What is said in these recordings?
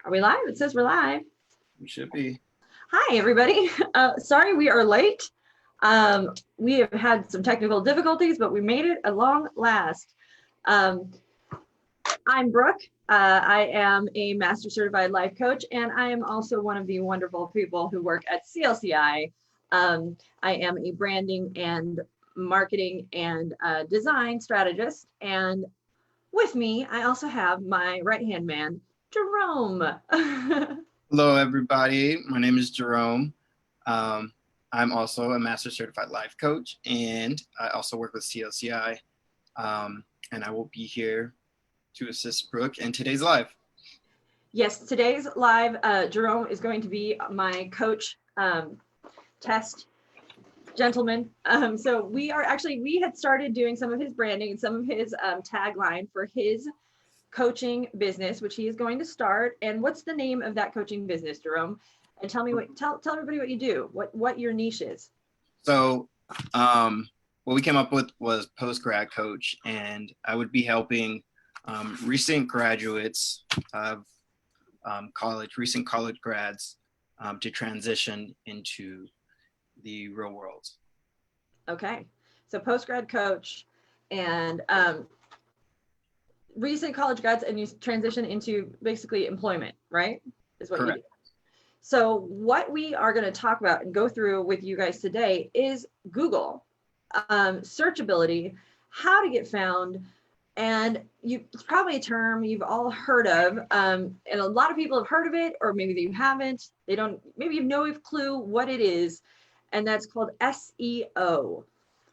Are we live? It says we're live. We should be. Hi, everybody. Sorry we are late. We have had some technical difficulties, but we made it at long last. I'm Brooke. I am a Master Certified Life Coach, and I am also one of the wonderful people who work at CLCI. I am a branding and marketing and design strategist. And with me, I also have my right-hand man, Jerome. Hello, everybody. My name is Jerome. I'm also a Master Certified Life Coach, and I also work with CLCI. And I will be here to assist Brooke in today's live. Yes, today's live, Jerome is going to be my coach test gentleman. So we had started doing some of his branding and some of his tagline for his coaching business, which he is going to start. And what's the name of that coaching business, Jerome? And tell everybody what you do, what your niche is. So what we came up with was post-grad coach, and I would be helping recent graduates of recent college grads to transition into the real world. Okay, so post-grad coach and recent college grads, and you transition into basically employment, right? Is what Correct. You do. So what we are going to talk about and go through with you guys today is Google, searchability, how to get found. And it's probably a term you've all heard of, and a lot of people have heard of it, or maybe you haven't. Maybe you have no clue what it is, and that's called SEO.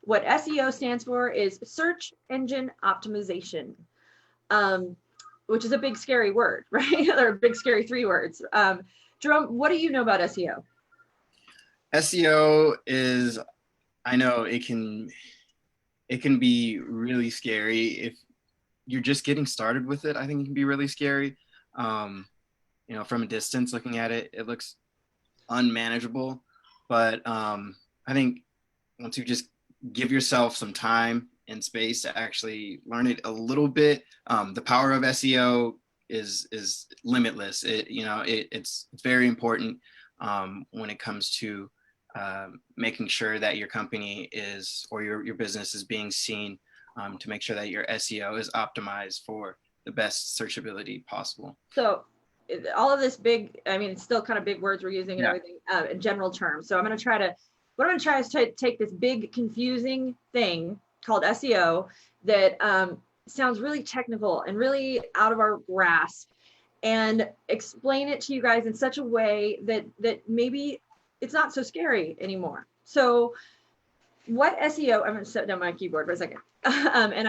What SEO stands for is search engine optimization, which is a big scary word, right? Or a big scary three words. Jerome, what do you know about SEO? SEO is, I know it can be really scary if you're just getting started with it. I think it can be really scary. From a distance looking at it, it looks unmanageable. But I think once you just give yourself some time and space to actually learn it a little bit, the power of SEO is limitless. It's very important when it comes to making sure that your company or your business is being seen, to make sure that your SEO is optimized for the best searchability possible. So all of this it's still kind of big words we're using and everything in general terms. So what I'm going to try is to take this big confusing thing called SEO that sounds really technical and really out of our grasp, and explain it to you guys in such a way that maybe it's not so scary anymore. So what SEO, I'm going to set down my keyboard for a second. And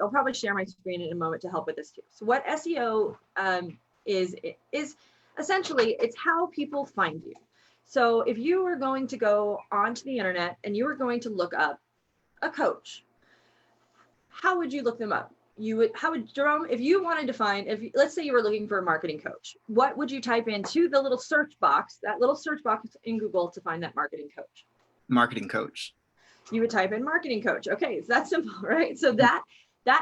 I'll probably share my screen in a moment to help with this too. So what SEO is essentially, it's how people find you. So if you were going to go onto the internet and you were going to look up a coach, how would you look them up? Jerome, if you wanted to find, let's say you were looking for a marketing coach, what would you type into the little search box in Google to find that marketing coach? Marketing coach. You would type in marketing coach. Okay, it's that simple, right? So that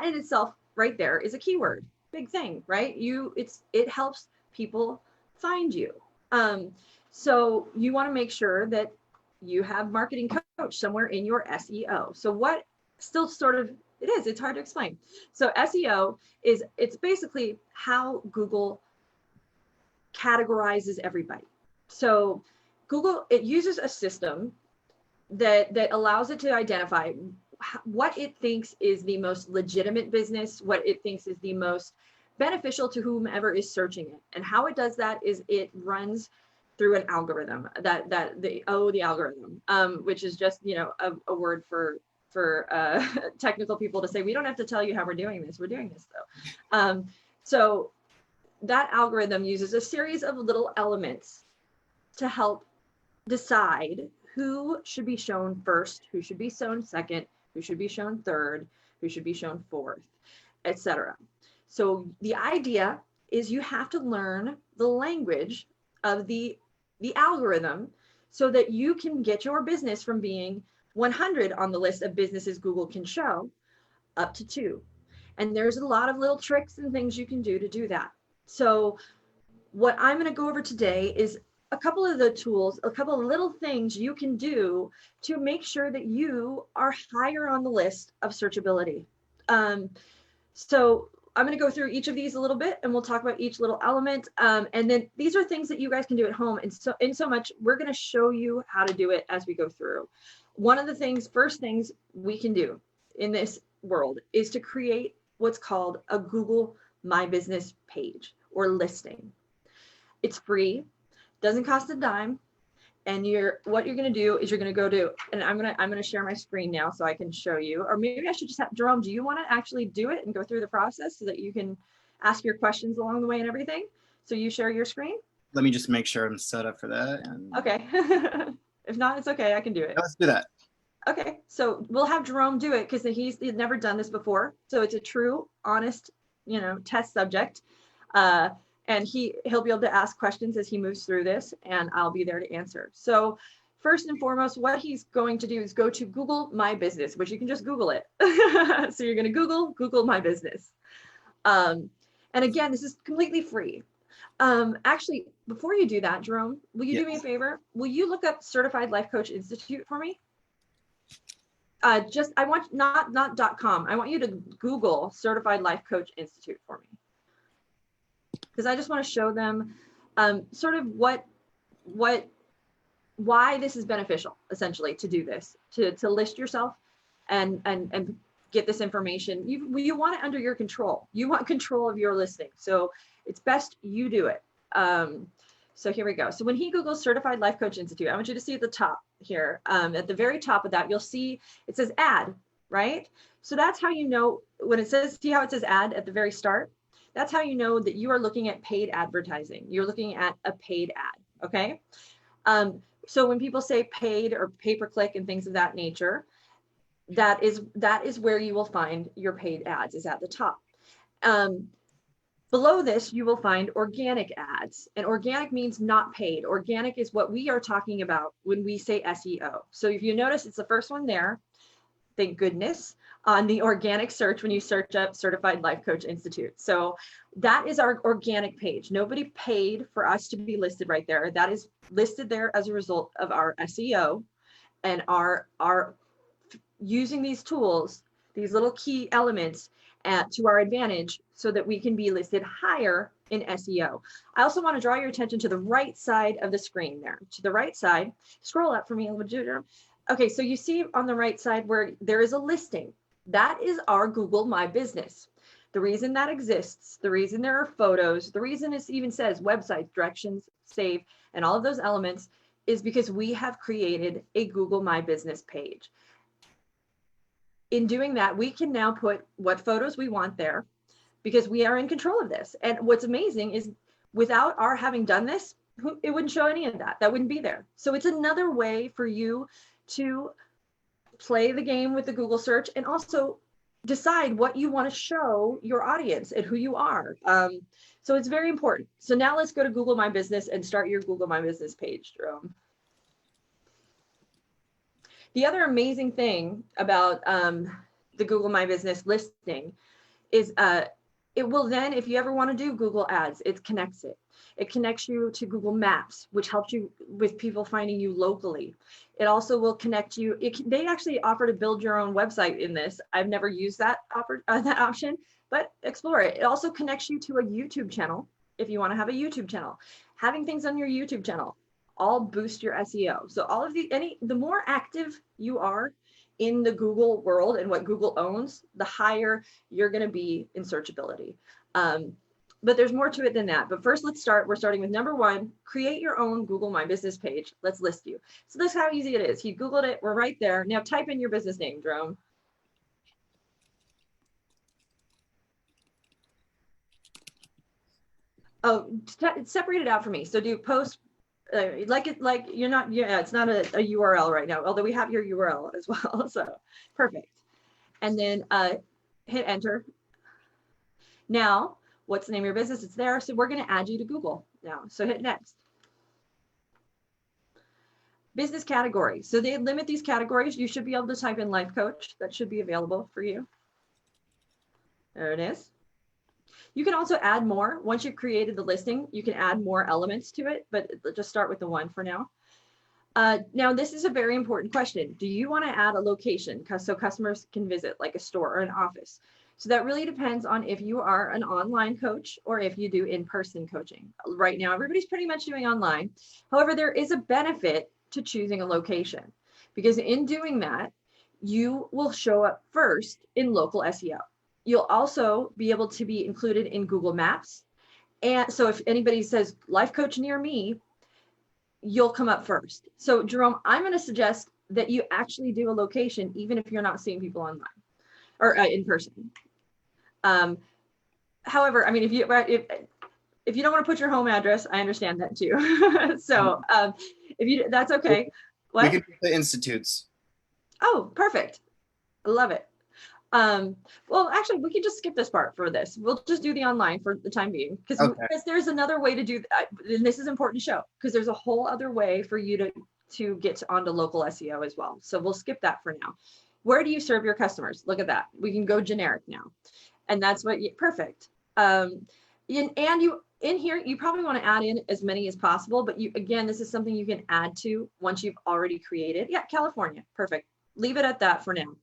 in itself right there is a keyword, big thing, right? It helps people find you. So you want to make sure that you have marketing coach somewhere in your SEO. So what still sort of it's hard to explain. So SEO it's basically how Google categorizes everybody. So Google, it uses a system that allows it to identify what it thinks is the most legitimate business, what it thinks is the most beneficial to whomever is searching it. And how it does that is it runs through an algorithm, the algorithm, which is just a word for technical people to say, we don't have to tell you how we're doing this. We're doing this though. So that algorithm uses a series of little elements to help decide who should be shown first, who should be shown second, who should be shown third, who should be shown fourth, etc. So the idea is you have to learn the language of the algorithm so that you can get your business from being 100 on the list of businesses Google can show up to 2. And there's a lot of little tricks and things you can do to do that. So what I'm going to go over today is a couple of the tools, a couple of little things you can do to make sure that you are higher on the list of searchability. So I'm going to go through each of these a little bit, and we'll talk about each little element. And then these are things that you guys can do at home. And so in so much, we're going to show you how to do it as we go through. One of the first things we can do in this world is to create what's called a Google My Business page or listing. It's free, doesn't cost a dime. And what you're going to do is you're going to go to, and I'm going to share my screen now so I can show you, or maybe I should just have, Jerome, do you want to actually do it and go through the process so that you can ask your questions along the way and everything? So you share your screen? Let me just make sure I'm set up for that. And... Okay. If not, it's okay. I can do it. Let's do that. Okay. So we'll have Jerome do it because he's never done this before. So it's a true, honest, test subject. And he'll be able to ask questions as he moves through this, and I'll be there to answer. So first and foremost, what he's going to do is go to Google My Business, which you can just Google it. So you're going to Google My Business. And again, this is completely free. Actually, before you do that, Jerome, will you do me a favor? Will you look up Certified Life Coach Institute for me? I want not .com. I want you to Google Certified Life Coach Institute for me. Because I just want to show them sort of why this is beneficial, essentially, to do this, to list yourself and get this information. You want it under your control. You want control of your listing. So it's best you do it. So here we go. So when he Googles Certified Life Coach Institute, I want you to see at the top here, at the very top of that, you'll see it says ad, right? So that's how you know when it says, see how it says ad at the very start? That's how you know that you are looking at paid advertising. You're looking at a paid ad, okay? So when people say paid or pay-per-click and things of that nature, that is where you will find your paid ads, is at the top. Below this, you will find organic ads, and organic means not paid. Organic is what we are talking about when we say SEO. So if you notice, it's the first one there, thank goodness, on the organic search when you search up Certified Life Coach Institute. So that is our organic page. Nobody paid for us to be listed right there. That is listed there as a result of our SEO and our using these tools, these little key elements to our advantage so that we can be listed higher in SEO. I also want to draw your attention to the right side of the screen there. To the right side, scroll up for me a little bit. Okay, so you see on the right side where there is a listing. That is our Google My Business. The reason that exists, the reason there are photos, the reason it even says website, directions, save, and all of those elements is because we have created a Google My Business page. In doing that, we can now put what photos we want there because we are in control of this. And what's amazing is without our having done this, it wouldn't show any of that. That wouldn't be there. So it's another way for you to play the game with the Google search and also decide what you want to show your audience and who you are. So it's very important. So now let's go to Google My Business and start your Google My Business page, Jerome. The other amazing thing about the Google My Business listing is it will then, if you ever want to do Google Ads, it connects it. It connects you to Google Maps, which helps you with people finding you locally. It also will connect you. They actually offer to build your own website in this. I've never used that option, but explore it. It also connects you to a YouTube channel if you want to have a YouTube channel. Having things on your YouTube channel all boost your SEO. So all of the more active you are in the Google world and what Google owns, the higher you're going to be in searchability. But there's more to it than that. But first, we're starting with number one, create your own Google My Business page. Let's list you. So this is how easy it is. He Googled it, we're right there. Now type in your business name, Jerome. Oh, separate it out for me. So do post, it's not a URL right now, although we have your URL as well. So perfect. And then hit enter. Now, what's the name of your business? It's there. So we're going to add you to Google now. So hit next. Business category. So they limit these categories. You should be able to type in life coach. That should be available for you. There it is. You can also add more. Once you've created the listing, you can add more elements to it, but just start with the one for now. Now, this is a very important question. Do you want to add a location so customers can visit, like a store or an office? So that really depends on if you are an online coach or if you do in-person coaching. Right now, everybody's pretty much doing online. However, there is a benefit to choosing a location, because in doing that, you will show up first in local SEO. You'll also be able to be included in Google Maps. And so if anybody says life coach near me, you'll come up first. So Jerome, I'm going to suggest that you actually do a location, even if you're not seeing people online or in person. However, I mean, if you don't want to put your home address, I understand that too. So that's okay. What? We can put the institutes. Oh, perfect. I love it. Well, actually, we can just skip this part for this. We'll just do the online for the time being, because there's another way to do that. And this is important to show, because there's a whole other way for you to get onto local SEO as well. So we'll skip that for now. Where do you serve your customers? Look at that. We can go generic now. And that's perfect. And you in here, you probably want to add in as many as possible, but again, this is something you can add to once you've already created. Yeah, California, perfect. Leave it at that for now.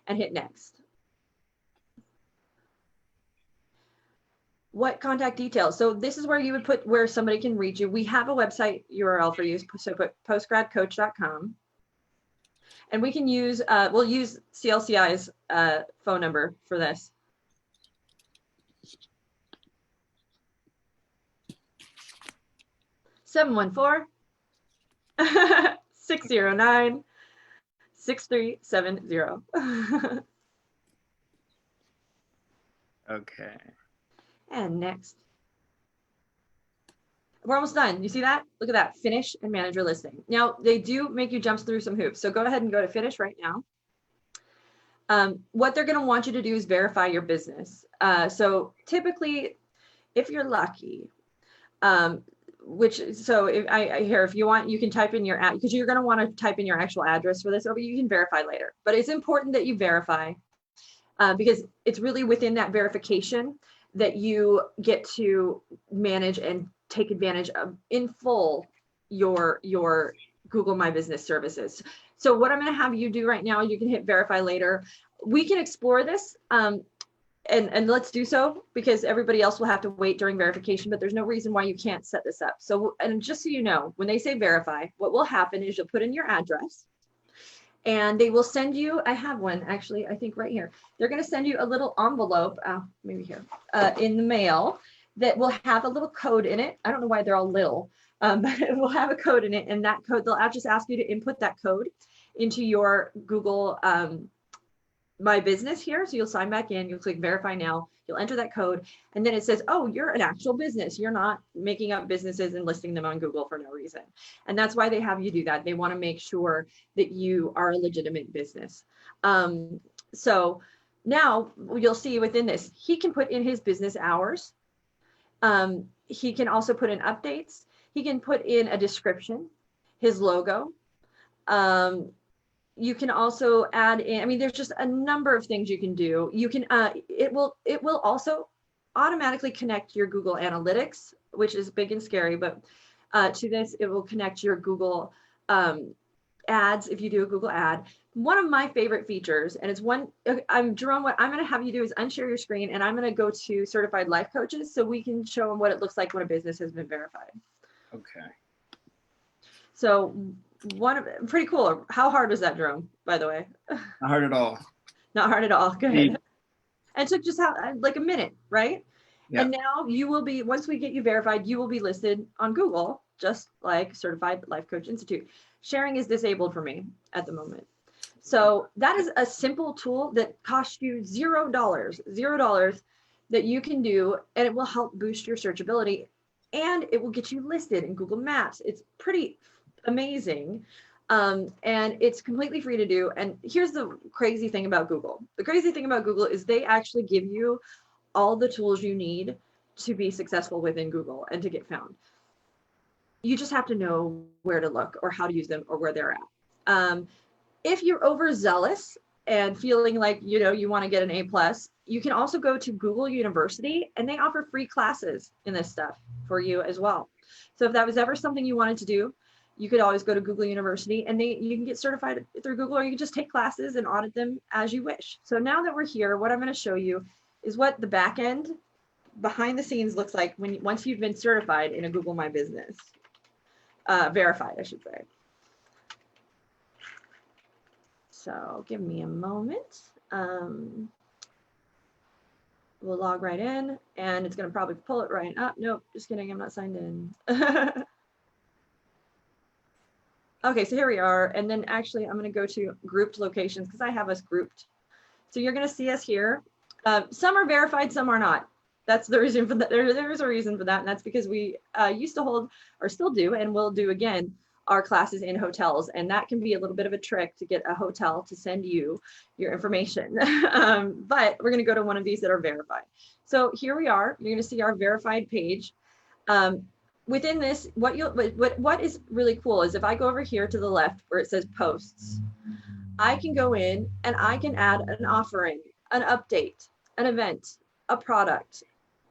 And hit next. What contact details? So this is where you would put where somebody can reach you. We have a website URL for you, so put postgradcoach.com. And we can use, we'll use CLCI's phone number for this. (714) 609 6370. Okay. And next. We're almost done. You see that? Look at that. Finish and manage your listing. Now, they do make you jump through some hoops. So go ahead and go to finish right now. What they're going to want you to do is verify your business. So typically, if you're lucky, if you want, you can type in your ad, because you're going to want to type in your actual address for this, or you can verify later. But it's important that you verify, because it's really within that verification that you get to manage and take advantage of in full your Google My Business services. So what I'm going to have you do right now, you can hit verify later. We can explore this. And let's do so, because everybody else will have to wait during verification, but there's no reason why you can't set this up. So, and just so you know, when they say verify, what will happen is you'll put in your address and they will send you, I have one actually, I think right here. They're going to send you a little envelope, maybe here, in the mail that will have a little code in it. I don't know why they're all little, but it will have a code in it, and that code, they'll just ask you to input that code into your Google My Business here. So you'll sign back in, you'll click verify now, you'll enter that code, and then it says, oh, you're an actual business. You're not making up businesses and listing them on Google for no reason. And that's why they have you do that. They want to make sure that you are a legitimate business. So now you'll see within this, he can put in his business hours. He can also put in updates. He can put in a description, his logo. You can also add in, I mean, there's just a number of things you can do. You can, it will also automatically connect your Google Analytics, which is big and scary, but to this, it will connect your Google ads if you do a Google ad. One of my favorite features, and it's one, Jerome, what I'm going to have you do is unshare your screen, and I'm going to go to Certified Life Coaches so we can show them what it looks like when a business has been verified. Okay. So pretty cool. How hard was that, Jerome, by the way? Not hard at all. Not hard at all. Good. And took just like a minute, right? Yeah. And now you will be, once we get you verified, you will be listed on Google, just like Certified Life Coach Institute. Sharing is disabled for me at the moment. So that is a simple tool that costs you $0 that you can do, and it will help boost your searchability, and it will get you listed in Google Maps. It's pretty amazing. And it's completely free to do. And here's the crazy thing about Google. The crazy thing about Google is they actually give you all the tools you need to be successful within Google and to get found. You just have to know where to look or how to use them or where they're at. If you're overzealous and feeling like, you know, you want to get an A+, you can also go to Google University, and they offer free classes in this stuff for you as well. So if that was ever something you wanted to do, you could always go to Google University, and you can get certified through Google, or you can just take classes and audit them as you wish. So now that we're here, what I'm going to show you is what the back end behind the scenes looks like once you've been certified in a Google My Business, verified, I should say. So give me a moment. We'll log right in, and it's going to probably pull it right up. Nope, just kidding. I'm not signed in. Okay, so here we are. And then actually, I'm going to go to grouped locations because I have us grouped. So you're going to see us here. Some are verified, some are not. That's the reason for that. There's a reason for that. And that's because we used to hold, or still do, and will do again, our classes in hotels. And that can be a little bit of a trick to get a hotel to send you your information. But we're going to go to one of these that are verified. So here we are. You're going to see our verified page. Within this, what is really cool is if I go over here to the left where it says posts, I can go in and I can add an offering, an update, an event, a product.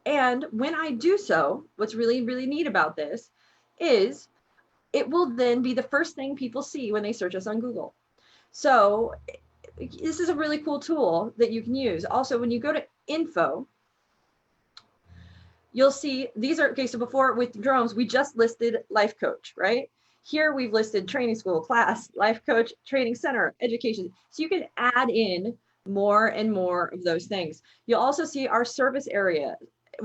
And when I do so, what's really, really neat about this is it will then be the first thing people see when they search us on Google. So this is a really cool tool that you can use. Also, when you go to info, you'll see these are, okay, so before with drones, we just listed life coach, right? Here we've listed training school, class, life coach, training center, education. So you can add in more and more of those things. You'll also see our service area.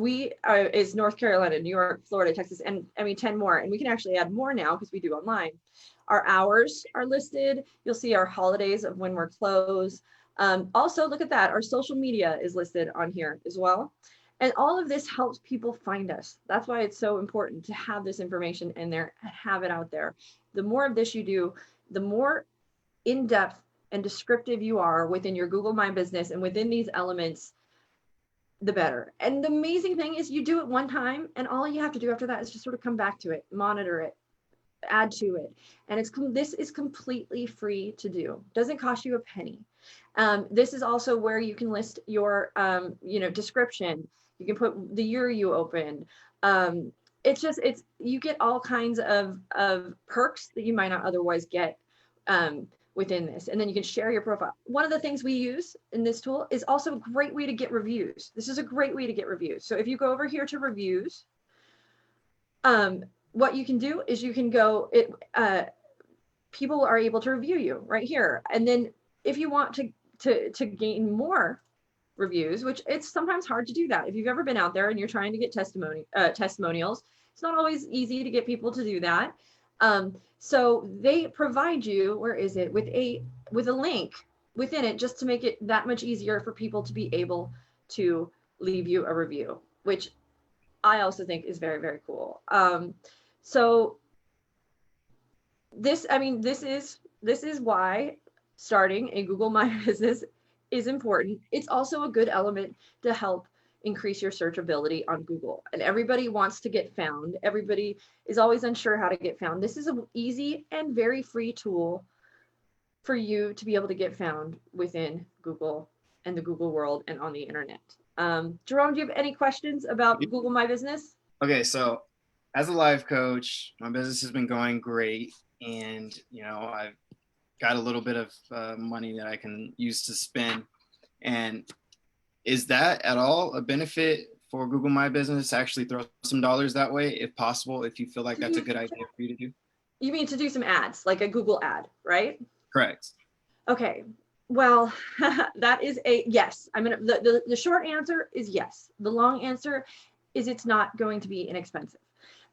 Is North Carolina, New York, Florida, Texas, and I mean 10 more. And we can actually add more now because we do online. Our hours are listed. You'll see our holidays of when we're closed. Also, look at that. Our social media is listed on here as well. And all of this helps people find us. That's why it's so important to have this information in there and have it out there. The more of this you do, the more in-depth and descriptive you are within your Google My Business and within these elements, the better. And the amazing thing is you do it one time, and all you have to do after that is just sort of come back to it, monitor it, add to it. And this is completely free to do. Doesn't cost you a penny. This is also where you can list your description. You can put the year you opened. You get all kinds of perks that you might not otherwise get within this. And then you can share your profile. One of the things we use in this tool is also a great way to get reviews. This is a great way to get reviews. So if you go over here to reviews, what you can do is you can go, people are able to review you right here. And then if you want to gain more reviews, which it's sometimes hard to do that. If you've ever been out there and you're trying to get testimonials, it's not always easy to get people to do that. So they provide you, where is it, with a link within it, just to make it that much easier for people to be able to leave you a review, which I also think is very, very cool. So this is why starting a Google My Business is important. It's also a good element to help increase your searchability on Google. And everybody wants to get found. Everybody is always unsure how to get found. This is an easy and very free tool for you to be able to get found within Google and the Google world and on the internet. Jerome, do you have any questions about Google My Business? Okay, so as a life coach, my business has been going great, and I've got a little bit of money that I can use to spend. And is that at all a benefit for Google My Business to actually throw some dollars that way, if possible, if you feel like that's a good idea for you to do? You mean to do some ads, like a Google ad, right? Correct. Okay. Well, that is a yes. The short answer is yes. The long answer is it's not going to be inexpensive,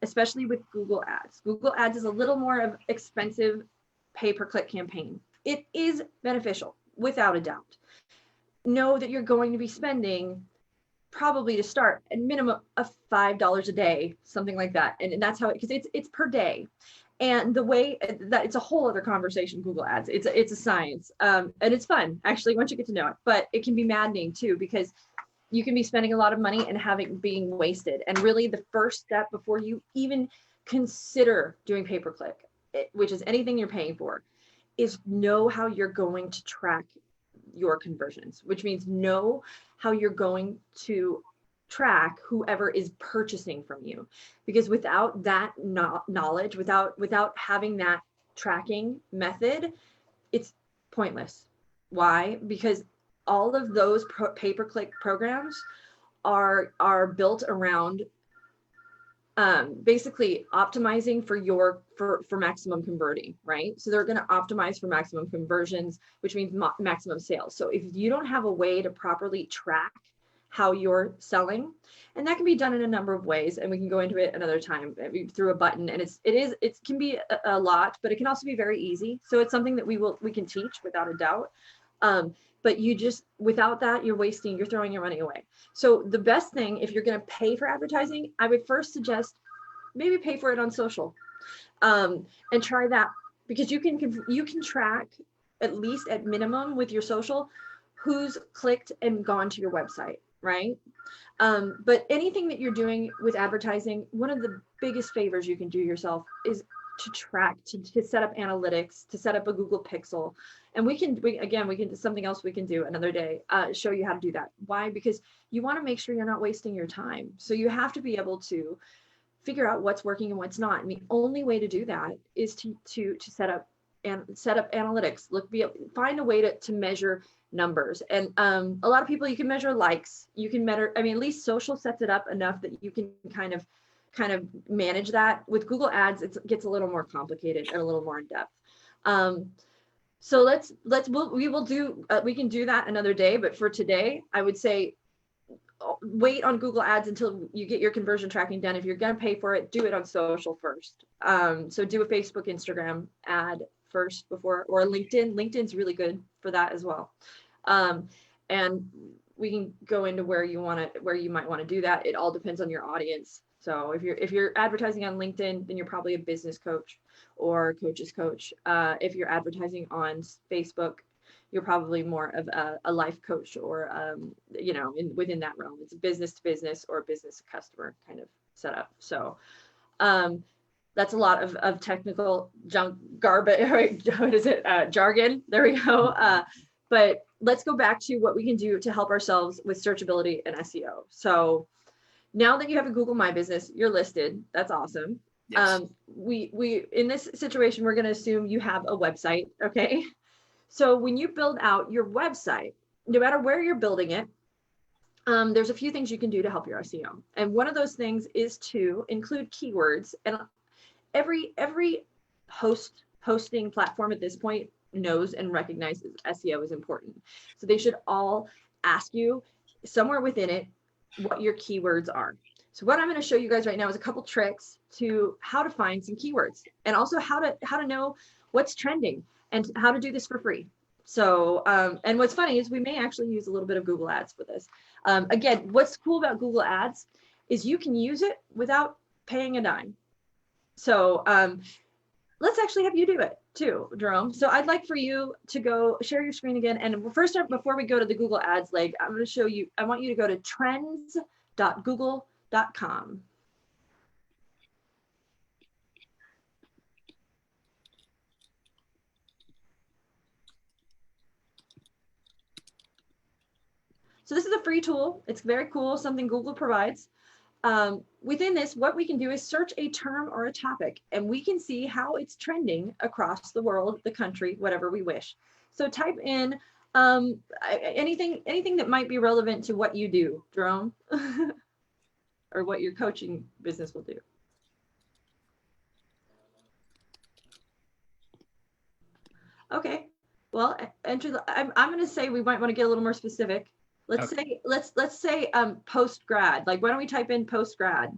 especially with Google Ads. Google Ads is a little more of expensive pay-per-click campaign. It is beneficial, without a doubt. Know that you're going to be spending probably to start a minimum of $5 a day, something like that. And that's how because it's per day. And the way that it's a whole other conversation, Google Ads, it's a science. And it's fun, actually, once you get to know it, but it can be maddening too, because you can be spending a lot of money and being wasted. And really the first step before you even consider doing pay-per-click, which is anything you're paying for, is know how you're going to track your conversions, which means know how you're going to track whoever is purchasing from you, because without that knowledge, without having that tracking method, it's pointless. Why? Because all of those pay-per-click programs are built around basically optimizing for maximum converting, right? So they're going to optimize for maximum conversions, which means maximum sales. So if you don't have a way to properly track how you're selling, and that can be done in a number of ways, and we can go into it another time through a button, and it can be a lot, but it can also be very easy. So it's something that we can teach without a doubt. But without that, you're throwing your money away. So the best thing, if you're going to pay for advertising, I would first suggest maybe pay for it on social, and try that, because you can track, at least at minimum with your social, who's clicked and gone to your website, right? But anything that you're doing with advertising, one of the biggest favors you can do yourself is to track, to set up analytics, to set up a Google Pixel. And we can something else we can do another day, show you how to do that. Why? Because you want to make sure you're not wasting your time. So you have to be able to figure out what's working and what's not. And the only way to do that is to set up analytics. Find a way to measure numbers. And a lot of people, you can measure likes, you can measure, at least social sets it up enough that you can kind of manage that. With Google Ads, it gets a little more complicated and a little more in depth. So we can do that another day, but for today, I would say wait on Google Ads until you get your conversion tracking done. If you're going to pay for it, do it on social first. So do a Facebook, Instagram ad first or LinkedIn. LinkedIn's really good for that as well. And we can go into where you might want to do that. It all depends on your audience. So if you're advertising on LinkedIn, then you're probably a business coach or coach's coach. If you're advertising on Facebook, you're probably more of a life coach, or within that realm, it's business to business or business to customer kind of setup. So that's a lot of technical garbage. What is it? Jargon. There we go. But let's go back to what we can do to help ourselves with searchability and SEO. So now that you have a Google My Business, you're listed. That's awesome. Yes. We in this situation, we're going to assume you have a website. Okay. So when you build out your website, no matter where you're building it, there's a few things you can do to help your SEO. And one of those things is to include keywords. And every hosting platform at this point knows and recognizes SEO is important. So they should all ask you somewhere within it what your keywords are. So what I'm going to show you guys right now is a couple tricks to how to find some keywords, and also how to know what's trending and how to do this for free. So, and what's funny is we may actually use a little bit of Google Ads for this. Again, what's cool about Google Ads is you can use it without paying a dime. So let's actually have you do it too, Jerome. So I'd like for you to go share your screen again. And first, before we go to the Google Ads leg, I'm going to show you, I want you to go to trends.google.com. So this is a free tool. It's very cool, something Google provides. Within this, what we can do is search a term or a topic, and we can see how it's trending across the world, the country, whatever we wish. So type in anything that might be relevant to what you do, Jerome, or what your coaching business will do. Okay, well, enter I'm going to say we might want to get a little more specific. Let's say post grad. Like, why don't we type in post grad?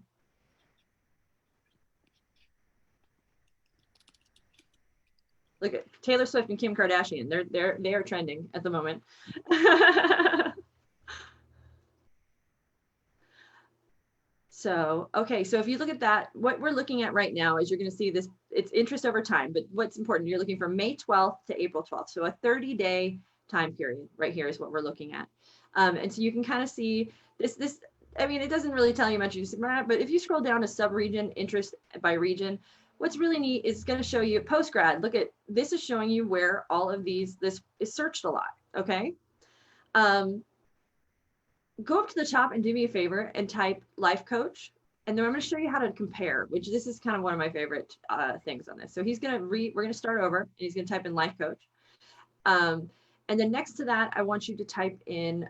Look at Taylor Swift and Kim Kardashian. They are trending at the moment. So, okay, so if you look at that, what we're looking at right now is you're going to see this, it's interest over time, but what's important, you're looking from May 12th to April 12th. So a 30-day time period right here is what we're looking at. And so you can kind of see this, I mean, it doesn't really tell you much, but if you scroll down to sub-region, interest by region, what's really neat is going to show you post-grad. Look at, this is showing you where all of this is searched a lot, okay? Go up to the top and do me a favor and type life coach. And then I'm going to show you how to compare, which this is kind of one of my favorite things on this. So he's going to we're going to start over. And he's going to type in life coach. And then next to that, I want you to type in,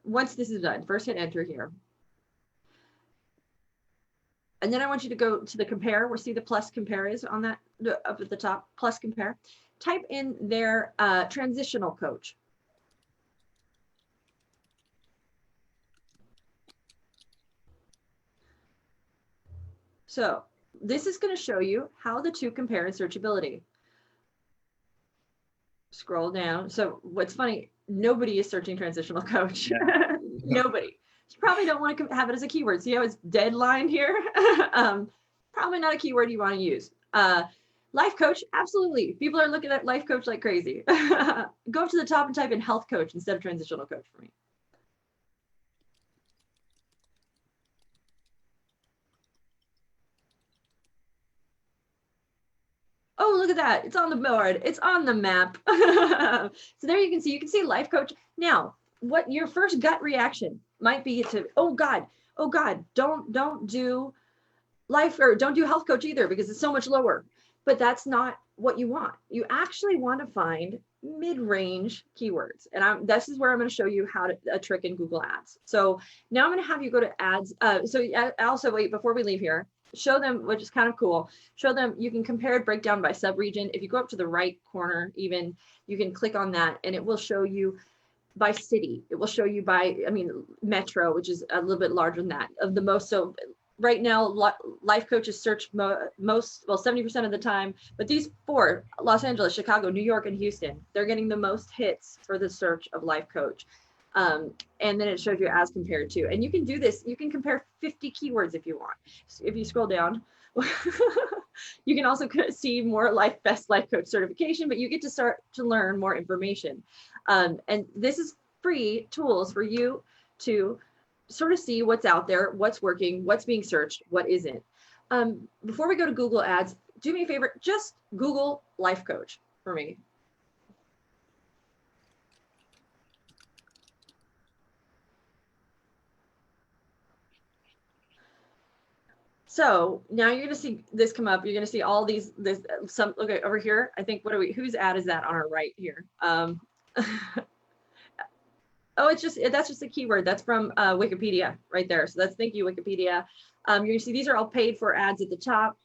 once this is done, first hit enter here. And then I want you to go to the compare, where see the plus compare is on that up at the top, plus compare. Type in their transitional coach. So this is going to show you how the two compare in searchability. Scroll down. So what's funny, nobody is searching transitional coach. Yeah. Nobody. You probably don't want to have it as a keyword. See how it's deadline here? Probably not a keyword you want to use. Life coach, absolutely. People are looking at life coach like crazy. Go up to the top and type in health coach instead of transitional coach for me. Oh, look at that. It's on the board. It's on the map. So there you can see life coach. Now, what your first gut reaction might be to, oh God, don't do life, or don't do health coach either, because it's so much lower. But that's not what you want. You actually want to find mid-range keywords. And this is where I'm going to show you how to a trick in Google Ads. So now I'm going to have you go to ads. So also, wait, before we leave here, show them, which is kind of cool, show them you can compare it, breakdown by sub-region. If you go up to the right corner, even, you can click on that and it will show you by city. It will show you by, metro, which is a little bit larger than that, of the most. So right now, life coaches search most, well, 70% of the time, but these four, Los Angeles, Chicago, New York, and Houston, they're getting the most hits for the search of life coach. And then it shows you as compared to, and you can do this, you can compare 50 keywords if you want. If you scroll down, you can also see more best life coach certification, but you get to start to learn more information. And this is free tools for you to sort of see what's out there, what's working, what's being searched, what isn't. Before we go to Google Ads, do me a favor, just Google life coach for me. So now you're going to see this come up. You're going to see all these, okay, over here, I think, whose ad is that on our right here? Oh, that's just a keyword. That's from Wikipedia right there. So thank you, Wikipedia. You're going to see these are all paid for ads at the top.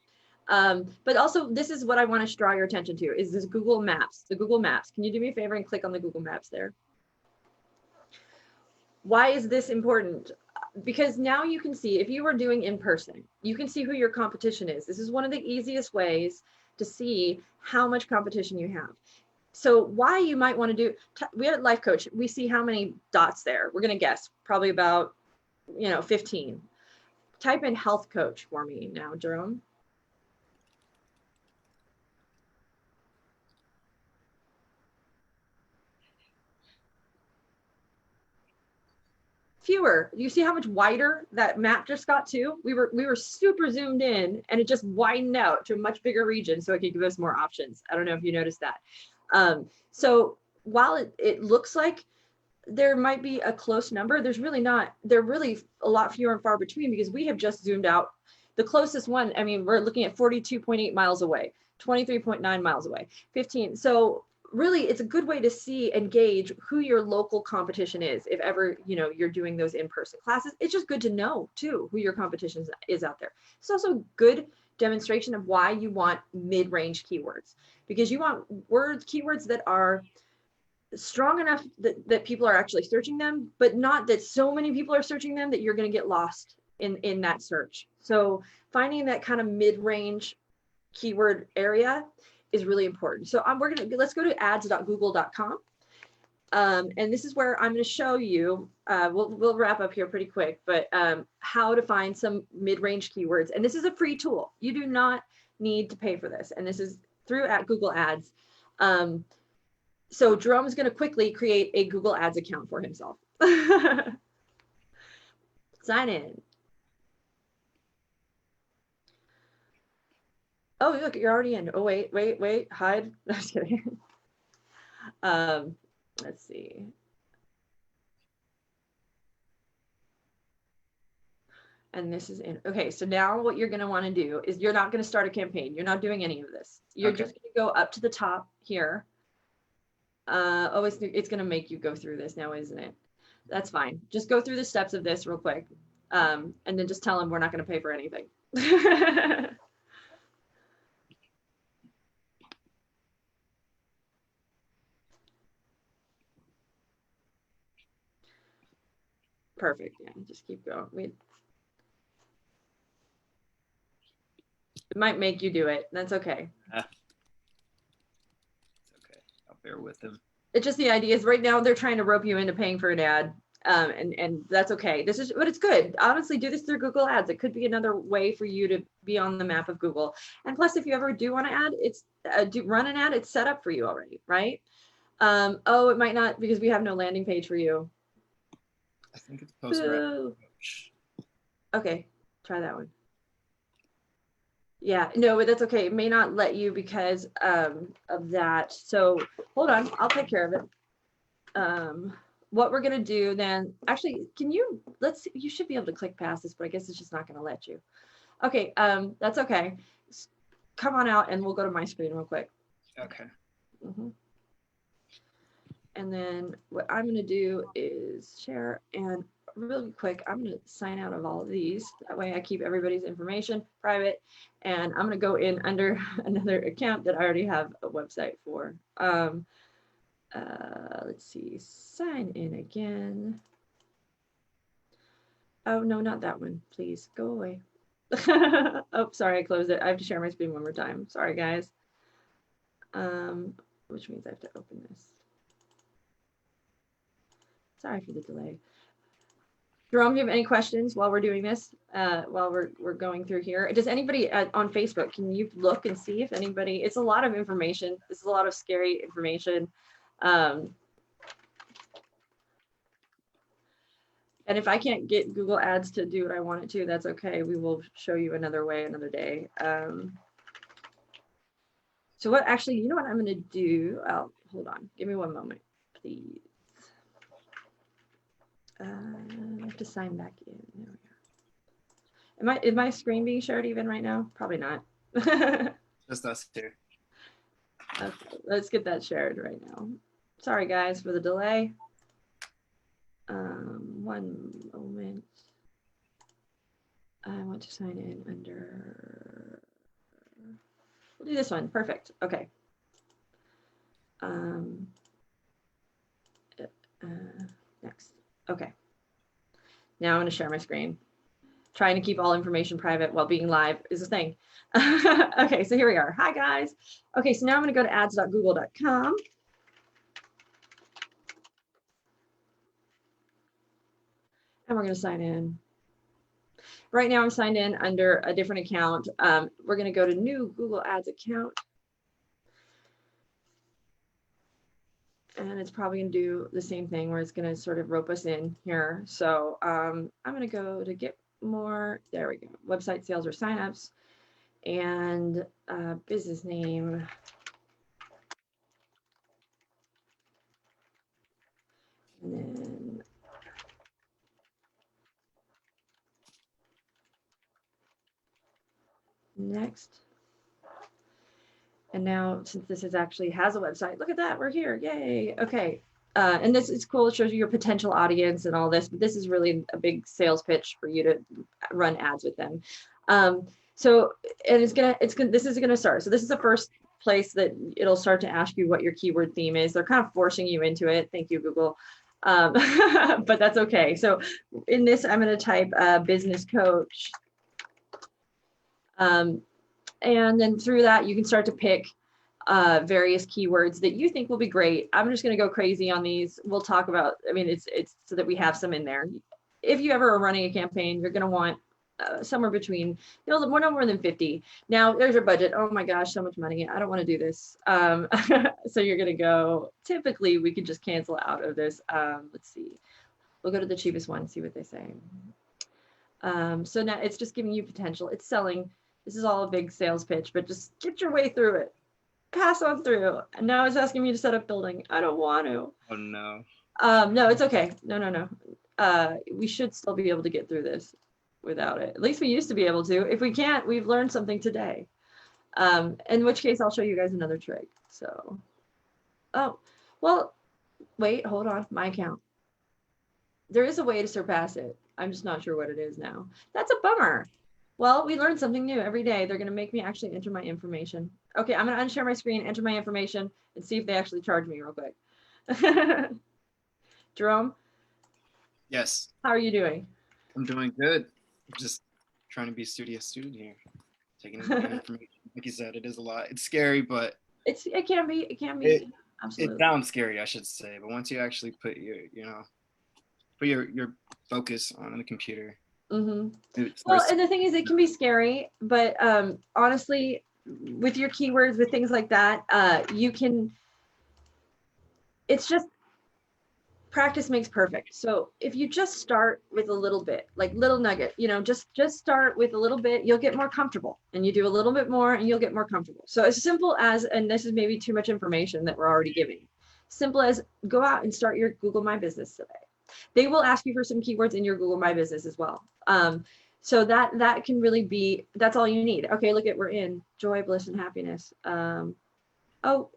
But also, this is what I want to draw your attention to, is this Google Maps, the Google Maps. Can you do me a favor and click on the Google Maps there? Why is this important? Because now you can see, if you were doing in person, you can see who your competition is. This is one of the easiest ways to see how much competition you have. So why you might want to do, we had life coach, we see how many dots there. We're going to guess probably about, 15. Type in health coach for me now, Jerome. Fewer. You see how much wider that map just got to? We were super zoomed in, and it just widened out to a much bigger region so it could give us more options. I don't know if you noticed that. So while it looks like there might be a close number, there's really not. They're really a lot fewer and far between, because we have just zoomed out. The closest one, we're looking at 42.8 miles away, 23.9 miles away, 15. So really, it's a good way to see and gauge who your local competition is. If ever, you're doing those in-person classes, it's just good to know too who your competition is out there. It's also good demonstration of why you want mid-range keywords, because you want keywords that are strong enough that people are actually searching them, but not that so many people are searching them that you're going to get lost in that search. So finding that kind of mid-range keyword area is really important. So let's go to ads.google.com. And this is where I'm going to show you, we'll wrap up here pretty quick, but how to find some mid-range keywords. And this is a free tool. You do not need to pay for this. And this is through Google Ads. So Jerome is going to quickly create a Google Ads account for himself. Sign in. Oh, look, you're already in. Oh, wait, hide. No, just kidding. Let's see. And this is in, okay, so now what you're going to want to do is you're not going to start a campaign. You're not doing any of this. You're just going to go up to the top here. Oh, it's going to make you go through this now, isn't it? That's fine. Just go through the steps of this real quick. And then just tell them we're not going to pay for anything. Perfect. Yeah, just keep going. It might make you do it. That's okay. It's okay. I'll bear with them. It's just the idea is right now they're trying to rope you into paying for an ad. And that's okay. But it's good. Honestly, do this through Google Ads. It could be another way for you to be on the map of Google. And plus, if you ever do want to add, run an ad, it's set up for you already, right? Oh, it might not because we have no landing page for you. I think it's post-grad. Okay, try that one. Yeah, no, but that's okay. It may not let you because of that. So hold on, I'll take care of it. What we're gonna do then, actually, you should be able to click past this, but I guess it's just not gonna let you. Okay, that's okay. Come on out and we'll go to my screen real quick. Okay. And then what I'm gonna do is share, and really quick, I'm gonna sign out of all of these. That way I keep everybody's information private, and I'm gonna go in under another account that I already have a website for. Let's see, sign in again. Oh, no, not that one. Please go away. Oh, sorry, I closed it. I have to share my screen one more time. Sorry, guys. Which means I have to open this. Sorry for the delay. Jerome, do you have any questions while we're doing this, while we're going through here? Does anybody on Facebook, can you look and see if anybody, it's a lot of information. This is a lot of scary information. And if I can't get Google Ads to do what I want it to, that's okay. We will show you another way, another day. So what actually, you know what I'm going to do? Hold on. Give me one moment, please. I have to sign back in. There we go. Is my screen being shared even right now? Probably not. Just us two. Okay, let's get that shared right now. Sorry guys for the delay. One moment. I want to sign in under, we'll do this one. Perfect. Okay. Next. Okay. Now I'm going to share my screen. Trying to keep all information private while being live is a thing. Okay, so here we are. Hi, guys. Okay, so now I'm going to go to ads.google.com. And we're going to sign in. Right now I'm signed in under a different account. We're going to go to new Google Ads account. And it's probably going to do the same thing where it's going to sort of rope us in here. So I'm going to go to get more. There we go. Website sales or signups and business name. And then next. And now, since this is actually has a website, look at that, we're here, yay, okay. And this is cool, it shows you your potential audience and all this, but this is really a big sales pitch for you to run ads with them. So, and this is gonna start. So this is the first place that it'll start to ask you what your keyword theme is. They're kind of forcing you into it. Thank you, Google. But that's okay. So in this, I'm gonna type business coach. And then through that, you can start to pick various keywords that you think will be great. I'm just going to go crazy on these. We'll talk about, I mean, it's so that we have some in there. If you ever are running a campaign, you're going to want somewhere between, no more than 50. Now there's your budget. Oh my gosh, so much money. I don't want to do this. So you're going to go, typically we could just cancel out of this. Let's see. We'll go to the cheapest one, see what they say. So now it's just giving you potential. It's selling. This is all a big sales pitch, but just get your way through it. pass on through. And now it's asking me to set up building. I don't want to. Oh no. No, it's okay. No. We should still be able to get through this without it. At least we used to be able to. If we can't, we've learned something today. In which case I'll show you guys another trick. So, oh, well, wait, hold on, my account. There is a way to surpass it. I'm just not sure what it is now. That's a bummer. Well, we learn something new every day. They're gonna make me actually enter my information. Okay, I'm gonna unshare my screen, enter my information, and see if they actually charge me real quick. Jerome, Yes, how are you doing? I'm doing good. I'm just trying to be a studious student here. Taking in the information. Like you said, it is a lot. It's scary, but It can be. It can be. it Absolutely. sounds scary, I should say. But once you actually put your focus on the computer. Mm-hmm. It's Well, worth- and the thing is, it can be scary, but honestly, with your keywords, with things like that, you can. It's just practice makes perfect. So if you just start with a little bit, like little nugget, just start with a little bit, you'll get more comfortable, and you do a little bit more, and you'll get more comfortable. So as simple as, and this is maybe too much information that we're already giving, simple as go out and start your Google My Business today. They will ask you for some keywords in your Google My Business as well. So that can really be, that's all you need. Okay, look at, we're in joy, bliss, and happiness. Oh, I'm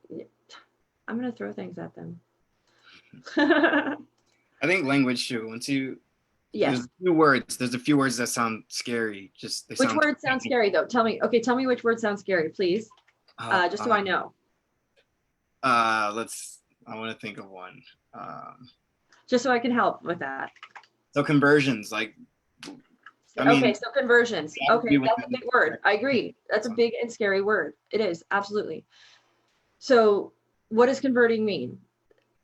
gonna throw things at them. I think language too. Once you Yes. There's a few words that sound scary. Which words sound scary though? Tell me which words sound scary, please. Just so I know. I want to think of one. Just so I can help with that. So conversions, like. So conversions. Okay, that's a big word. I agree. That's a big and scary word. It is, absolutely. So what does converting mean?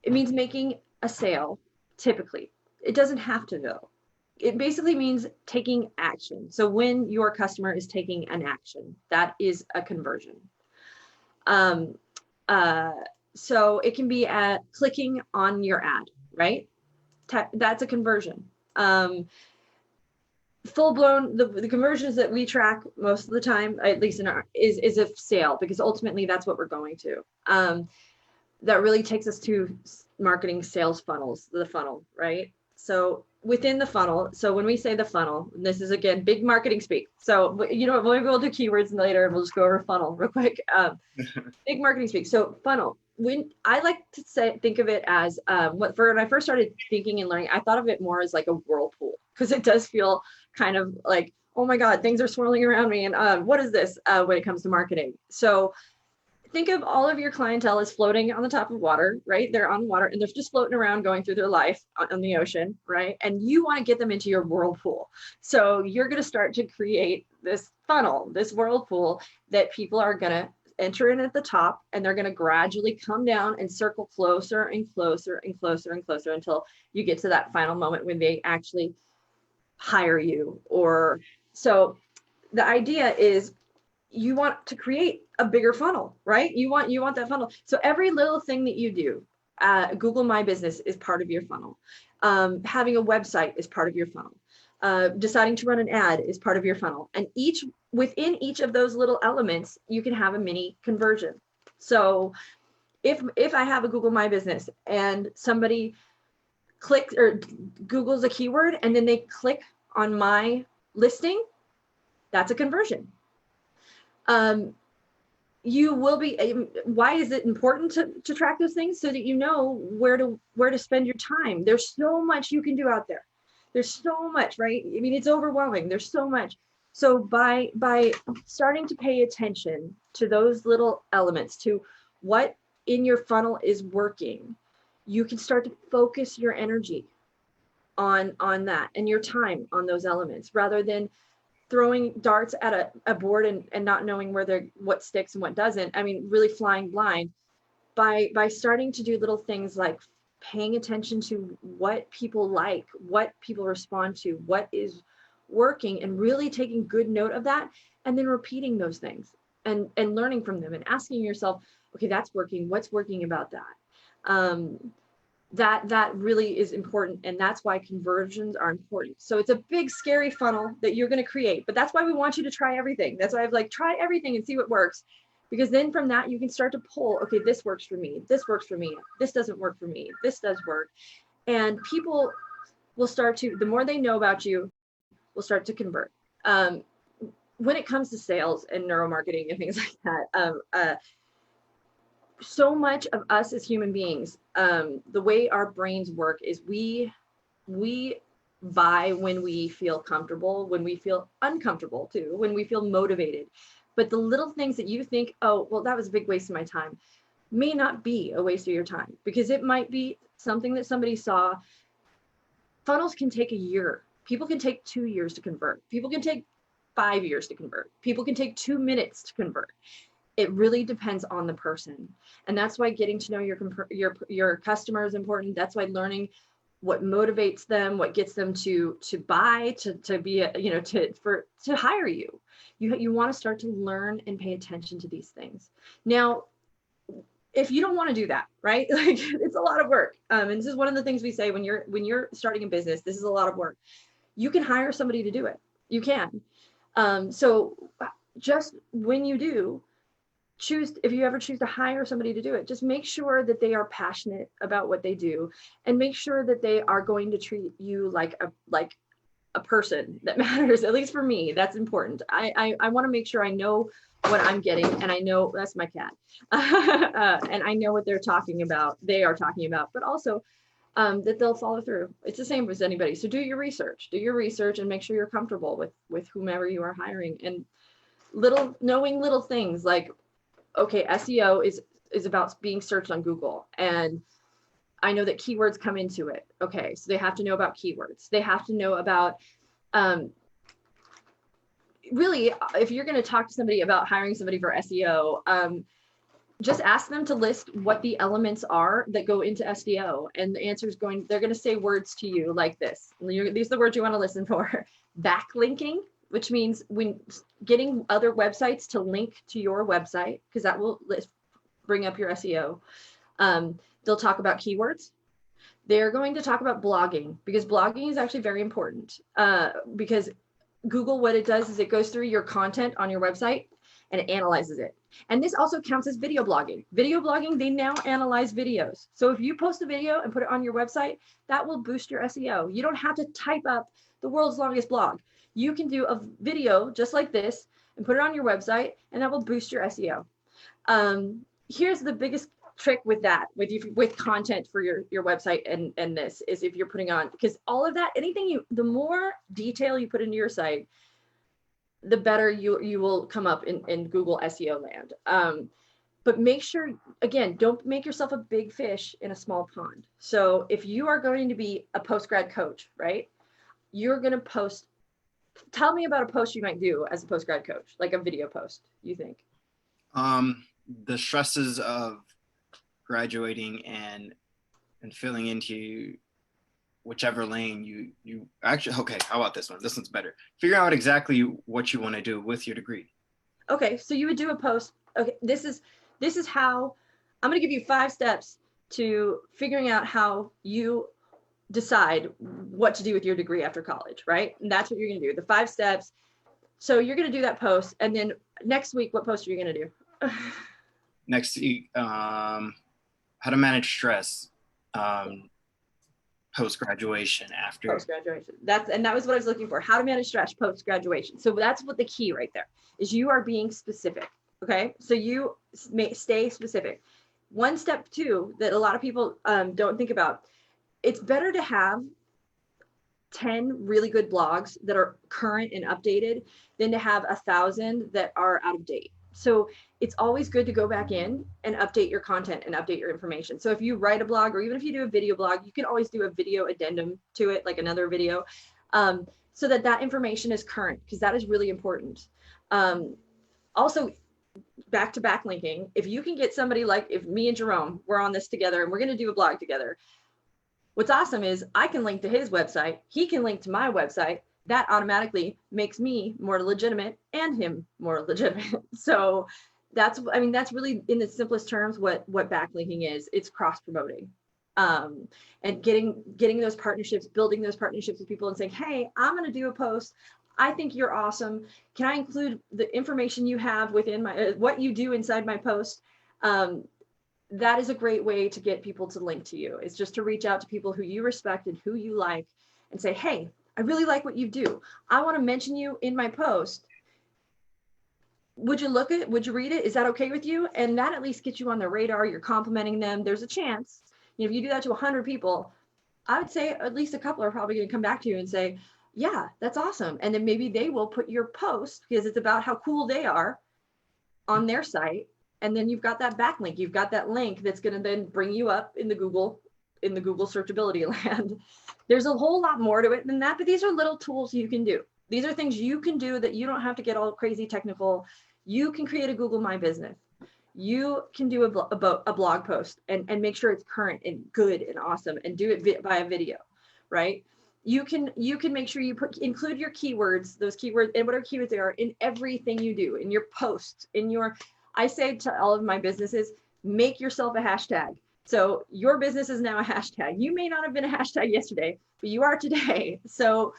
It means making a sale, typically. It doesn't have to though. It basically means taking action. So when your customer is taking an action, that is a conversion. So it can be clicking on your ad, right? That's a conversion. Full blown, the conversions that we track most of the time, at least is a sale, because ultimately that's what we're going to. That really takes us to marketing sales funnels, the funnel, right? So within the funnel, so when we say the funnel, and this is again big marketing speak. So maybe we'll do keywords later, and we'll just go over funnel real quick. Big marketing speak. So funnel. When I like to think of it as when I first started thinking and learning, I thought of it more as like a whirlpool, because it does feel kind of like, oh my God, things are swirling around me, and what is this when it comes to marketing? So think of all of your clientele as floating on the top of water, right? They're on water and they're just floating around, going through their life on the ocean, right? And you want to get them into your whirlpool. So you're going to start to create this funnel, this whirlpool that people are going to enter in at the top, and they're going to gradually come down and circle closer and closer and closer and closer until you get to that final moment when they actually hire you. Or so the idea is you want to create a bigger funnel, right? You want that funnel. So every little thing that you do, Google My Business is part of your funnel. Having a website is part of your funnel. Deciding to run an ad is part of your funnel. And within each of those little elements, you can have a mini conversion. So if I have a Google My Business and somebody clicks or Googles a keyword and then they click on my listing, that's a conversion. You will be. Why is it important to track those things? So that you know where to spend your time. There's so much you can do out there. There's so much, right? I mean, it's overwhelming. There's so much. So by starting to pay attention to those little elements, to what in your funnel is working, you can start to focus your energy on that and your time on those elements, rather than throwing darts at a board and not knowing what sticks and what doesn't. I mean, really flying blind. By starting to do little things like paying attention to what people like, what people respond to, what is working, and really taking good note of that, and then repeating those things and learning from them and asking yourself, okay, that's working. What's working about that? That really is important, and that's why conversions are important. So it's a big scary funnel that you're going to create, but that's why we want you to try everything. That's why I've try everything and see what works. Because then from that, you can start to pull, okay, this works for me. This works for me. This doesn't work for me. This does work. And people will start to, the more they know about you, will start to convert. When it comes to sales and neuromarketing and things like that, so much of us as human beings, the way our brains work is we buy when we feel comfortable, when we feel uncomfortable too, when we feel motivated. But the little things that you think, oh, well, that was a big waste of my time, may not be a waste of your time, because it might be something that somebody saw. Funnels can take a year. People can take 2 years to convert. People can take 5 years to convert. People can take 2 minutes to convert. It really depends on the person. And that's why getting to know your customer is important. That's why learning what motivates them, what gets them to buy, to be, to hire you. You want to start to learn and pay attention to these things. Now, if you don't want to do that, right? Like, it's a lot of work. And this is one of the things we say when you're starting a business, this is a lot of work. You can hire somebody to do it. You can. So just when you do, if you ever choose to hire somebody to do it, just make sure that they are passionate about what they do, and make sure that they are going to treat you like a person that matters. At least for me, that's important. I want to make sure I know what I'm getting, and I know that's my cat, and I know what they are talking about, but also that they'll follow through. It's the same as anybody. So do your research and make sure you're comfortable with whomever you are hiring. And knowing little things like, okay, SEO is about being searched on Google, and I know that keywords come into it. Okay, so they have to know about keywords. They have to know about, really, if you're going to talk to somebody about hiring somebody for SEO, just ask them to list what the elements are that go into SEO, and the answer is they're going to say words to you like this. These are the words you want to listen for. Backlinking, which means when getting other websites to link to your website, because that will bring up your SEO. They'll talk about keywords. They're going to talk about blogging, because blogging is actually very important, because Google, what it does is it goes through your content on your website and it analyzes it. And this also counts as video blogging. Video blogging, they now analyze videos. So if you post a video and put it on your website, that will boost your SEO. You don't have to type up the world's longest blog. You can do a video just like this and put it on your website, and that will boost your SEO. Here's the biggest trick with that, with content for your website, and this is if you're putting on, because all of that, the more detail you put into your site, the better you will come up in Google SEO land. But make sure, again, don't make yourself a big fish in a small pond. So if you are going to be a post-grad coach, right, you're going to post. Tell me about a post you might do as a post-grad coach, like a video post, you think? The stresses of graduating and filling into whichever lane you actually, okay, how about this one? This one's better. Figure out exactly what you want to do with your degree. Okay, so you would do a post. Okay, this is how, I'm going to give you 5 steps to figuring out how you decide what to do with your degree after college, right? And that's what you're going to do, the 5 steps. So you're going to do that post, and then next week, what post are you going to do? Next week, how to manage stress post-graduation, after post-graduation. That was what I was looking for. How to manage stress post-graduation. So that's what the key right there is. You are being specific. Okay, so you may stay specific. 1 step 2 that a lot of people don't think about. It's better to have 10 really good blogs that are current and updated than to have 1,000 that are out of date. So it's always good to go back in and update your content and update your information. So if you write a blog, or even if you do a video blog, you can always do a video addendum to it, like another video, so that information is current, because that is really important. Also, back to backlinking, if you can get somebody, like if me and Jerome, we're on this together and we're going to do a blog together, what's awesome is I can link to his website, he can link to my website. That automatically makes me more legitimate and him more legitimate. So that's really, in the simplest terms, what backlinking is. It's cross promoting, and getting those partnerships, building those partnerships with people and saying, hey, I'm going to do a post I think you're awesome. Can I include the information you have within my, what you do inside my post? That is a great way to get people to link to you. It's just to reach out to people who you respect and who you like and say, hey, I really like what you do. I want to mention you in my post. Would you look at it? Would you read it? Is that okay with you? And that at least gets you on their radar. You're complimenting them. There's a chance. You know, if you do that to 100 people, I would say at least a couple are probably going to come back to you and say, yeah, that's awesome. And then maybe they will put your post, because it's about how cool they are, on their site. And then you've got that backlink. You've got that link that's going to then bring you up in the Google searchability land. There's a whole lot more to it than that, but these are little tools you can do. These are things you can do that you don't have to get all crazy technical. You can create a Google My Business. You can do a blog post and make sure it's current and good and awesome, and do it via video, right? You can make sure you include your keywords, those keywords, and whatever keywords they are, in everything you do, in your posts, I say to all of my businesses, make yourself a hashtag. So your business is now a hashtag. You may not have been a hashtag yesterday, but you are today. So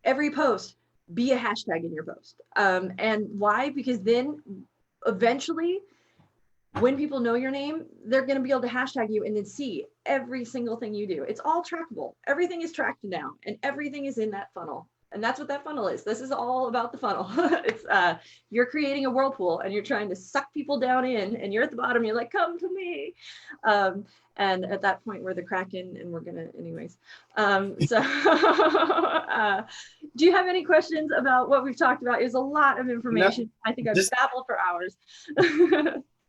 every post, be a hashtag in your post. And why? Because then eventually, when people know your name, they're going to be able to hashtag you and then see every single thing you do. It's all trackable. Everything is tracked now, and everything is in that funnel. And that's what that funnel is. This is all about the funnel. It's you're creating a whirlpool and you're trying to suck people down in, and you're at the bottom. You're like, come to me. And at that point, we're the Kraken, and we're gonna, anyways. Do you have any questions about what we've talked about? It was a lot of information. No, I think I've babbled for hours.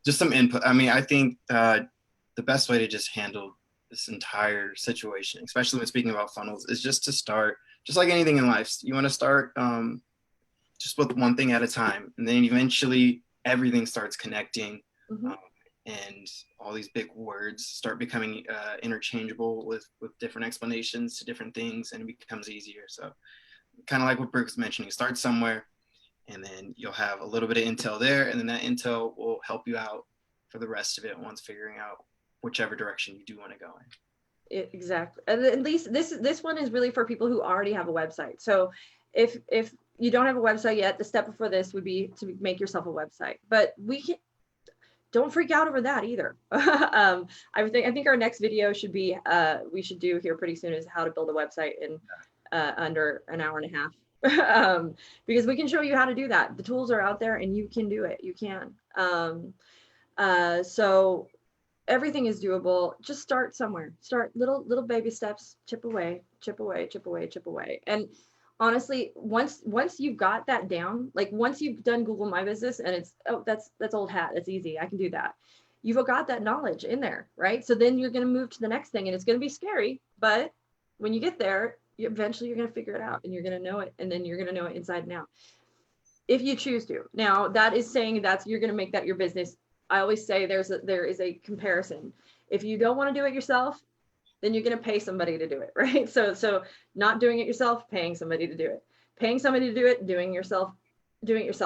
Just some input. I mean, I think the best way to just handle this entire situation, especially when speaking about funnels, is just to start, just like anything in life. You want to start just with one thing at a time, and then eventually everything starts connecting, and all these big words start becoming interchangeable with different explanations to different things, and it becomes easier. So kind of like what Brooke was mentioning, start somewhere, and then you'll have a little bit of intel there, and then that intel will help you out for the rest of it once figuring out whichever direction you do want to go in. Exactly. And at least this one is really for people who already have a website. So if you don't have a website yet, the step before this would be to make yourself a website. But don't freak out over that either. I think our next video should be we should do here pretty soon is how to build a website in under an hour and a half. Because we can show you how to do that. The tools are out there and you can do it. You can. So everything is doable. Just start somewhere. Start little baby steps, chip away. And honestly, once you've got that down, like once you've done Google My Business and it's, oh, that's old hat. That's easy. I can do that. You've got that knowledge in there, right? So then you're going to move to the next thing, and it's going to be scary, but when you get there, eventually you're going to figure it out, and you're going to know it, and then you're going to know it inside and out, if you choose to. Now, that is saying you're going to make that your business. I always say there is a comparison. If you don't want to do it yourself, then you're going to pay somebody to do it, right? So not doing it yourself, paying somebody to do it, paying somebody to do it, doing it yourself.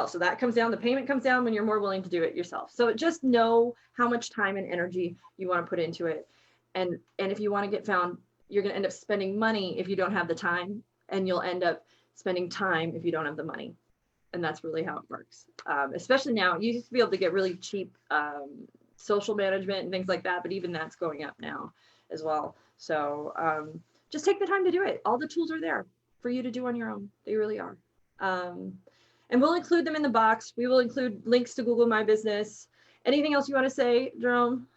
So that comes down, the payment comes down when you're more willing to do it yourself. So just know how much time and energy you want to put into it. And if you want to get found, you're going to end up spending money if you don't have the time, and you'll end up spending time if you don't have the money. And that's really how it works. Especially now, you used to be able to get really cheap social management and things like that, but even that's going up now as well. So just take the time to do it. All the tools are there for you to do on your own. They really are. And we'll include them in the box. We will include links to Google My Business. Anything else you want to say, Jerome?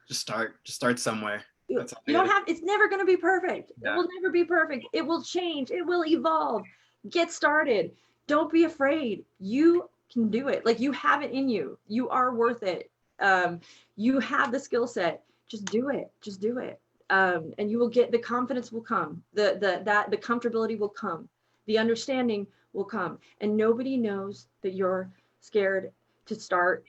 Just start somewhere. You don't have, it's never going to be perfect. Yeah. It will never be perfect. It will change. It will evolve. Get started. Don't be afraid. You can do it. Like, you have it in you. You are worth it. You have the skill set. Just do it. Just do it. And you will get, the confidence will come. The comfortability will come. The understanding will come. And nobody knows that you're scared to start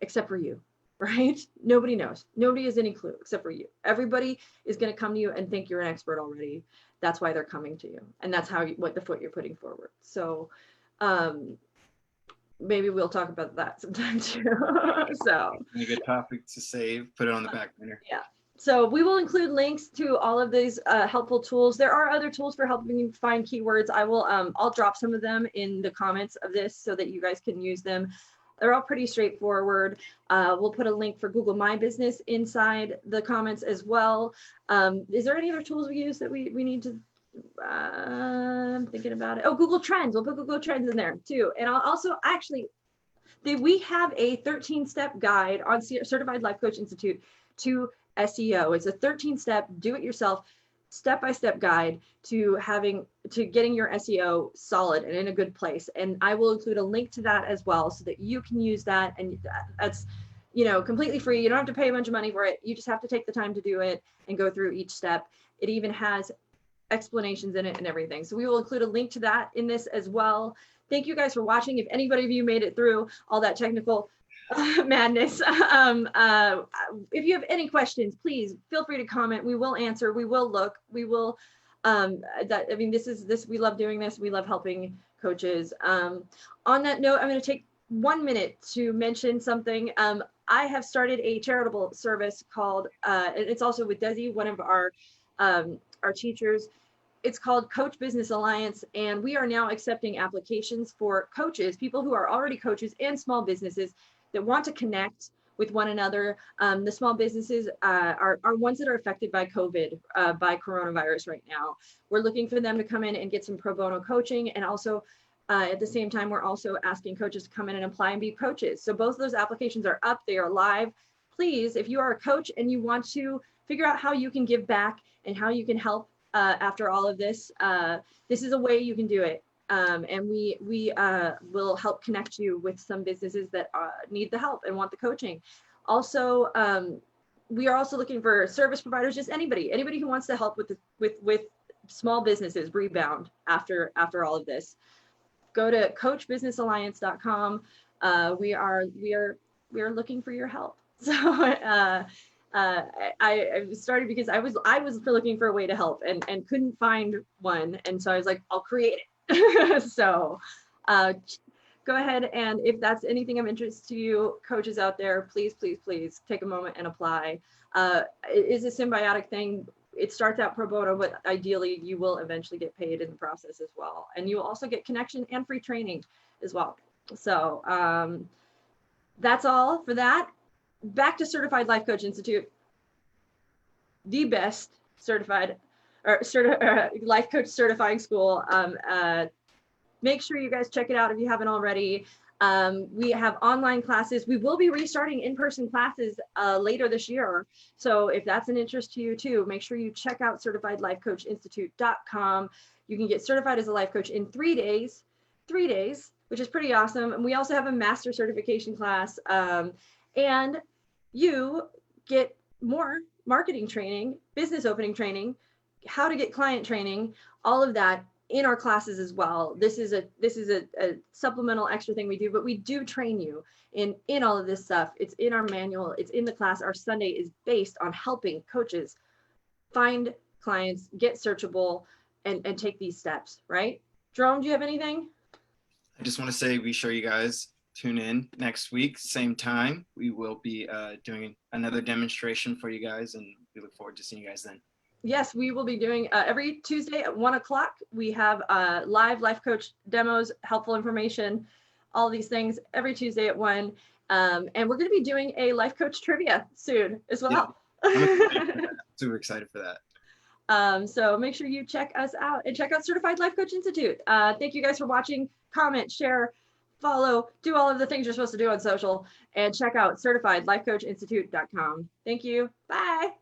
except for you, right? Nobody knows. Nobody has any clue except for you. Everybody is going to come to you and think you're an expert already. That's why they're coming to you. And that's what the foot you're putting forward. So maybe we'll talk about that sometime too. So a good topic to save, put it on the back burner. Yeah. So we will include links to all of these helpful tools. There are other tools for helping you find keywords. I'll drop some of them in the comments of this so that you guys can use them. They're all pretty straightforward. We'll put a link for Google My Business inside the comments as well. Is there any other tools we use that we need to, I'm thinking about it. Oh, Google Trends. We'll put Google Trends in there too. And I'll also we have a 13-step guide on Certified Life Coach Institute to SEO. It's a 13-step do-it-yourself step-by-step guide to getting your SEO solid and in a good place. And I will include a link to that as well so that you can use that. And that's, completely free. You don't have to pay a bunch of money for it. You just have to take the time to do it and go through each step. It even has explanations in it and everything. So we will include a link to that in this as well. Thank you guys for watching. If anybody of you made it through all that technical madness. If you have any questions, please feel free to comment. We will answer. We will look. We will. We love doing this. We love helping coaches. On that note, I'm going to take 1 minute to mention something. I have started a charitable service called, and it's also with Desi, one of our teachers. It's called Coach Business Alliance, and we are now accepting applications for coaches, people who are already coaches and small businesses that want to connect with one another. The small businesses are ones that are affected by COVID, by coronavirus right now. We're looking for them to come in and get some pro bono coaching. And also at the same time, we're also asking coaches to come in and apply and be coaches. So both of those applications are up, they are live. Please, if you are a coach and you want to figure out how you can give back and how you can help after all of this, this is a way you can do it. And we will help connect you with some businesses that need the help and want the coaching. Also, we are also looking for service providers, just anybody who wants to help with small businesses rebound after all of this. Go to coachbusinessalliance.com. We are looking for your help. So I started because I was looking for a way to help and couldn't find one, and so I was like, I'll create it. So go ahead, and if that's anything of interest to you, coaches out there, please take a moment and apply. It is a symbiotic thing. It starts out pro bono, but ideally you will eventually get paid in the process as well. And you will also get connection and free training as well. So that's all for that. Back to Certified Life Coach Institute, the best life coach certifying school. Make sure you guys check it out if you haven't already. We have online classes. We will be restarting in-person classes later this year. So if that's an interest to you too, make sure you check out certifiedlifecoachinstitute.com. You can get certified as a life coach in 3 days, which is pretty awesome. And we also have a master certification class. And you get more marketing training, business opening training, how to get client training, all of that in our classes as well. This is a supplemental extra thing we do, but we do train you in all of this stuff. It's in our manual, it's in the class. Our Sunday is based on helping coaches find clients, get searchable, and take these steps, right? Jerome, do you have anything? I just want to say, be sure you guys tune in next week, same time. We will be doing another demonstration for you guys, and we look forward to seeing you guys then. Yes, we will be doing every Tuesday at 1 o'clock. We have live life coach demos, helpful information, all these things every Tuesday at 1. And we're going to be doing a life coach trivia soon as well. Yeah, super excited for that. So make sure you check us out and check out Certified Life Coach Institute. Thank you guys for watching. Comment, share, follow, do all of the things you're supposed to do on social, and check out certifiedlifecoachinstitute.com. Thank you. Bye.